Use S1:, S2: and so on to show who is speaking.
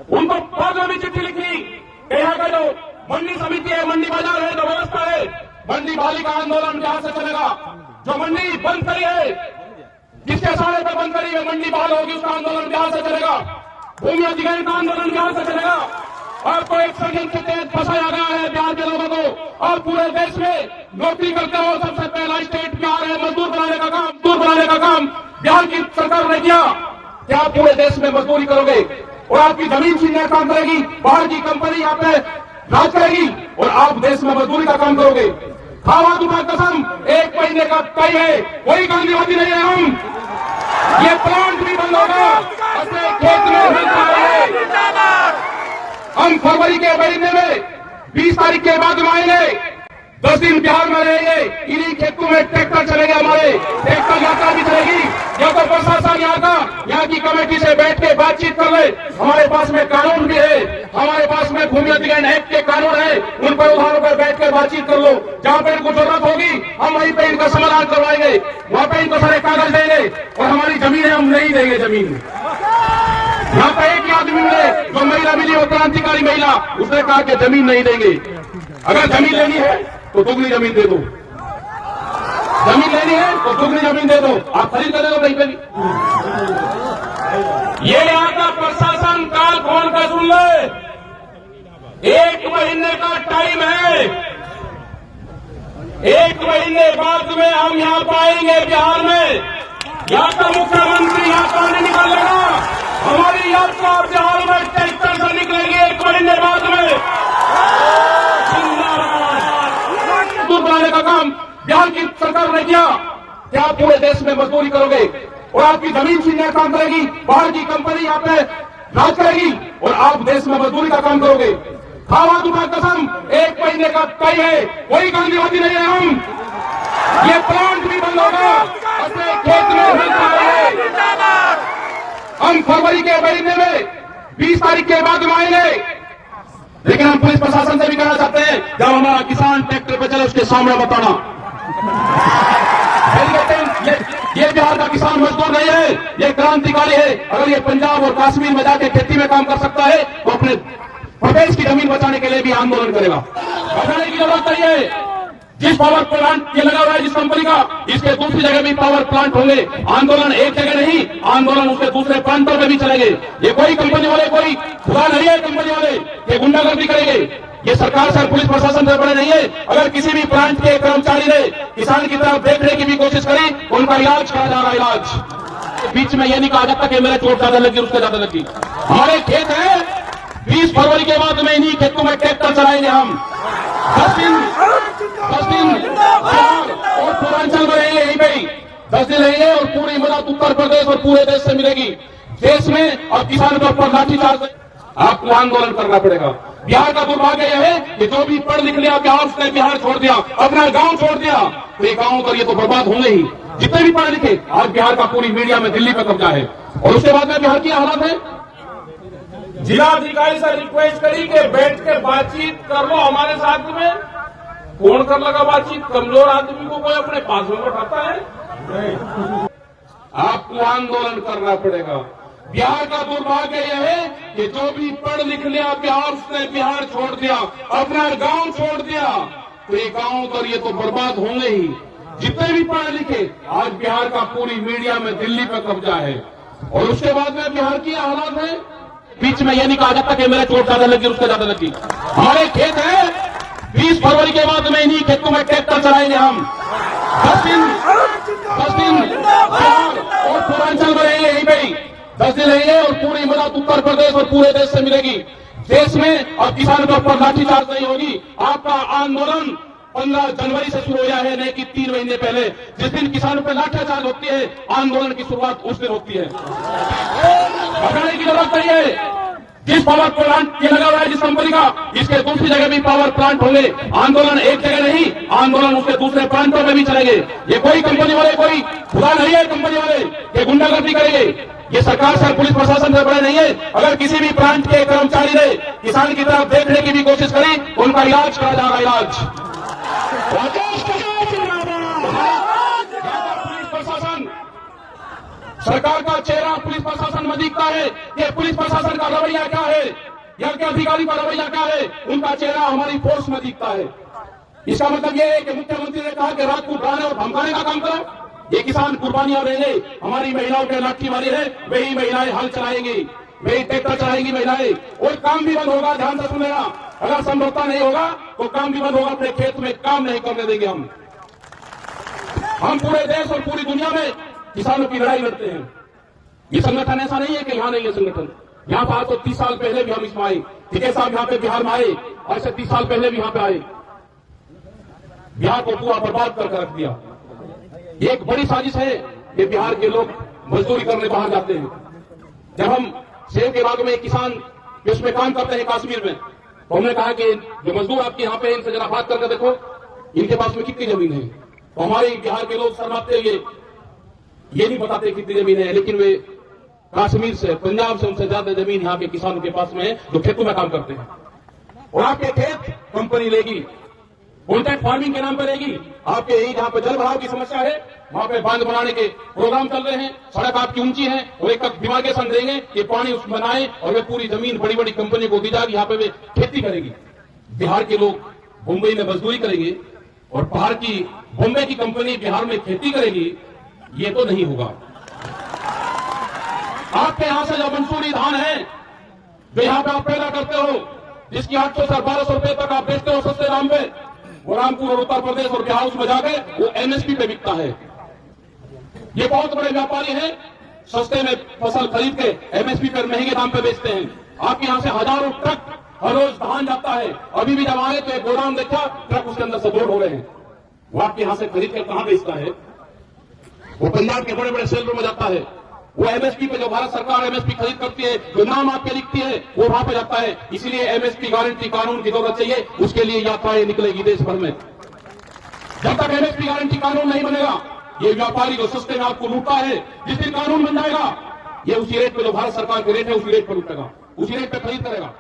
S1: उनको बाद में चिट्ठी लिखी, यहाँ का जो मंडी समिति है, मंडी बाजार है, जो व्यवस्था है, मंडी बालिका आंदोलन कहां से चलेगा? जो मंडी बंद करी है, जिसके सारे पर बंद करी है, मंडी बहाल होगी, उसका आंदोलन कहां से चलेगा? भूमि अधिग्रहण का आंदोलन कहां से चलेगा? आपको एक षड्यंत्र के तहत फंसाया गया है बिहार के लोगों को। और पूरे देश में नौकरी करते हो, सबसे पहला स्टेट बिहार है। मजदूर बनाने का काम बिहार की सरकार ने किया। क्या पूरे देश में मजदूरी करोगे और आपकी जमीन छीनने का काम करेगी? बाहर की कंपनी यहाँ पे राज करेगी और आप देश में मजदूरी का काम करोगे? खावा दूंगा कसम, 1 महीने का तय है, कोई गांधीवादी नहीं है हम। ये प्लांट भी बंद होगा, अपने खेत में हम फरवरी के महीने में 20 तारीख के बाद में आएंगे। 10 दिन बिहार में रहेंगे, इन्हीं खेतों में ट्रैक्टर चलेंगे, हमारे ट्रैक्टर यात्रा भी चलेगी। या तो प्रशासन यहाँ की कमेटी से बैठ के बातचीत कर ले। हमारे पास में कानून भी है, हमारे पास में भूमि अधिग्रहण एक्ट के कानून है, उन पर उधारों पर बैठ कर बातचीत कर लो। जहाँ पे इनको जरूरत होगी हम वहीं पे इनका समाधान करवाएंगे, वहाँ पे इनको सारे कागज देंगे और हमारी जमीन है, हम नहीं देंगे जमीन। यहाँ पे एक ही आदमी मिले, जो महिला मिली वो क्रांतिकारी महिला, उसने कहा कि जमीन नहीं देंगे। अगर जमीन लेनी है तो दुगनी जमीन दे दो, जमीन लेनी है तो दुगनी जमीन दे दो, आप खरीद कर दे दो कहीं पे भी। ये यहाँ का प्रशासन काल खोल कर सुन ले, 1 महीने का टाइम है, 1 महीने बाद में हम यहाँ पाएंगे बिहार में। यहाँ का मुख्यमंत्री यहाँ पानी निकाल लेगा, हमारी यात्रा बिहार में ट्रैक्टर से निकलेगी 1 महीने बाद में। मजदूर बनाने का काम बिहार की सरकार ने किया। क्या पूरे देश में मजदूरी करोगे और आपकी जमीन छीनने का काम करेगी? बाहर की कंपनी यहाँ पे राज करेगी और आप देश में मजदूरी का काम करोगे? खावा दूंगा कसम, 1 महीने का तय है, कोई गांधीवादी नहीं है हम। ये प्लांट भी बंद होगा, अपने खेत में हम फरवरी के महीने में 20 तारीख के बाद में आएंगे। लेकिन हम पुलिस प्रशासन से भी कहना चाहते हैं, जब हमारा किसान ट्रैक्टर पे चले उसके सामने बताना। ये बिहार का किसान मजदूर नहीं है, ये क्रांतिकारी है। अगर ये पंजाब और कश्मीर में जाके खेती में काम कर सकता है तो अपने प्रदेश की जमीन बचाने के लिए भी आंदोलन करेगा। बचाने की जरूरत नहीं है। जिस पावर प्लांट ये लगा हुआ है जिस कंपनी का, इसके दूसरी जगह भी पावर प्लांट होंगे। आंदोलन एक जगह नहीं, आंदोलन उसके दूसरे प्रांतों में भी चलेंगे। ये कोई कंपनी वाले कोई खुदा नहीं है, कंपनी वाले ये गुंडागर्दी करेंगे। ये सरकार से पुलिस प्रशासन से बड़े नहीं है। अगर किसी भी प्लांट के कर्मचारी ने किसान की तरफ देखने की भी कोशिश करी, उनका इलाज करा जा रहा है। इलाज बीच में ये नहीं कहा जाता कि मेरे चोट ज्यादा लगी उसके ज्यादा लगी। हमारे खेत है, 20 फरवरी के बाद में इन्हीं खेतों में ट्रैक्टर चलाएंगे हम। 10 दिन और पूर्वांचल में रहेंगे, यहीं पे ही 10 दिन रहेंगे और पूरी मदद उत्तर प्रदेश और पूरे देश से मिलेगी। देश में और किसानों के ऊपर लाठीचार्ज आपको आंदोलन करना पड़ेगा। बिहार का दुर्भाग्य यह है कि जो भी पढ़ लिख लिया बिहार, उसने बिहार छोड़ दिया, अपना गांव छोड़ दिया, तो ये गांव तो ये तो बर्बाद होंगे ही। जितने भी पढ़े लिखे, आज बिहार का पूरी मीडिया में दिल्ली पर कब्जा है। और उसके बाद में बिहार की हालत है, जिलाधिकारी से रिक्वेस्ट करी कि बैठ के बातचीत कर लो हमारे साथ में। कौन कर लगा बातचीत? कमजोर आदमी को कोई अपने पास में बैठाता है? आपको आंदोलन करना पड़ेगा। बिहार का दुर्भाग्य यह है कि जो भी पढ़ लिख लिया बिहार, उसने बिहार छोड़ दिया, अपना गांव छोड़ दिया, तो ये गांव तो ये तो बर्बाद होंगे ही। जितने भी पढ़े लिखे, आज बिहार का पूरी मीडिया में दिल्ली पर कब्जा है। और उसके बाद में बिहार की हालत है, बीच में ये नहीं कहा जाता कि मेरे चोट ज्यादा लगी उसके ज्यादा लगी। हमारे खेत है, 20 फरवरी के बाद में इन्हीं खेतों में ट्रैक्टर चलाएंगे हम। 10 दिन और पूर्वांचल में रहेंगे, यहीं पे ही 10 दिन रहेंगे और पूरी मदद उत्तर प्रदेश और पूरे देश से मिलेगी। देश में और किसानों के ऊपर लाठीचार्ज नहीं होगी। आपका आंदोलन 15 जनवरी से शुरू हो गया है, नहीं कि 3 महीने पहले। जिस दिन किसानों पर लाठीचार्ज होती है, आंदोलन की शुरुआत उस दिन होती है। घबराने की जरूरत नहीं है। जिस पावर प्लांट ये लगा हुआ है जिस कंपनी का, इसके दूसरी जगह भी पावर प्लांट होंगे। आंदोलन एक जगह नहीं, आंदोलन उसके दूसरे प्रांतों में भी चलेंगे। ये कोई कंपनी वाले कोई खुदा नहीं है, कंपनी वाले ये गुंडागर्दी करेंगे। ये सरकार से पुलिस प्रशासन से बड़े नहीं है। अगर किसी भी प्रांत के कर्मचारी ने किसान की तरफ देखने की भी कोशिश करी, उनका इलाज करा जा रहा है। इलाज पुलिस प्रशासन सरकार का चेहरा पुलिस प्रशासन में दिखता है कि पुलिस प्रशासन का रवैया क्या है या के अधिकारी का रवैया क्या है, उनका चेहरा हमारी फोर्स में दिखता है। इसका मतलब यह है कि मुख्यमंत्री ने कहा कि रात को डराने और धमकाने का काम करो। ये किसान कुर्बानियां देंगे, हमारी महिलाओं के लाठी मारी है, वही महिलाएं हल चलाएंगी, वही ट्रैक्टर चलाएंगी महिलाएं, और काम भी बंद होगा। ध्यान से सुनेगा, अगर समझौता नहीं होगा तो काम भी बंद होगा। अपने खेत में काम नहीं करने देंगे हम पूरे देश और पूरी दुनिया में किसानों की लड़ाई लड़ते हैं। ये संगठन ऐसा नहीं है कि यहां नहीं है संगठन, यहां पर आज तो 30 साल पहले भी हम इसमें आए। टिके साहब यहां पे बिहार में आए, आज से 30 साल पहले भी यहां पे आए, बिहार को पूरा बर्बाद करके रख दिया। ये एक बड़ी साजिश है कि बिहार के लोग मजदूरी करने बाहर जाते हैं। जब हम सेब के बाग में किसान उसमें काम करते हैं कश्मीर में, तो हमने कहा कि जो मजदूर आपके यहाँ पे इनसे जरा बात करके देखो इनके पास में कितनी जमीन है। तो हमारे बिहार के लोग शर्माते हुए ये नहीं बताते कितनी जमीन है, लेकिन वे कश्मीर से पंजाब से उनसे ज्यादा जमीन यहाँ के किसानों के पास में है जो खेतों में काम करते हैं। और आपके खेत कंपनी लेगी, कॉन्ट्रैक्ट फार्मिंग के नाम पर रहेगी। आपके यही जहां पर जल भराव की समस्या है वहां पे बांध बनाने के प्रोग्राम चल रहे हैं, सड़क आपकी ऊंची है और एक दिमागेशन देंगे कि पानी उसमें बनाए और वे पूरी जमीन बड़ी बड़ी कंपनी को दी जाएगी, यहाँ पे वे खेती करेगी। बिहार के लोग मुंबई में मजदूरी करेंगे और बाहर की बॉम्बे की कंपनी बिहार में खेती करेगी, ये तो नहीं होगा। आपके यहां से जो मंसूरी धान है जो यहां पे आप पैदा करते हो, जिसकी 800 से 1200 रुपए तक आप बेचते हो सस्ते दाम पे, वो रामपुर और उत्तर प्रदेश और बिहार में जाके वो एमएसपी पे बिकता है। ये बहुत बड़े व्यापारी हैं, सस्ते में फसल खरीद के एमएसपी पर महंगे दाम पे बेचते हैं। आपके यहां से हजारों ट्रक हर रोज धान जाता है। अभी भी जब आए तो एक गोदाम देखा, ट्रक उसके अंदर से लोड हो रहे हैं। वो आपके यहां से खरीद कर कहां बेचता है? वो पंजाब के बड़े बड़े सेलरों में जाता है। वो एमएसपी पे जो भारत सरकार एमएसपी खरीद करती है, जो नाम आपके लिखती है, वो वहां पे जाता है। इसलिए एमएसपी गारंटी कानून की जरूरत चाहिए, उसके लिए यात्राएं निकलेगी देश भर में। जब तक एमएसपी गारंटी कानून नहीं बनेगा, ये व्यापारी जो सस्ते में आपको लूटता है, जिस दिन कानून बन जाएगा, ये उसी रेट पे जो भारत सरकार के रेट है उसी रेट पर लूटेगा, उसी रेट पे खरीद करेगा।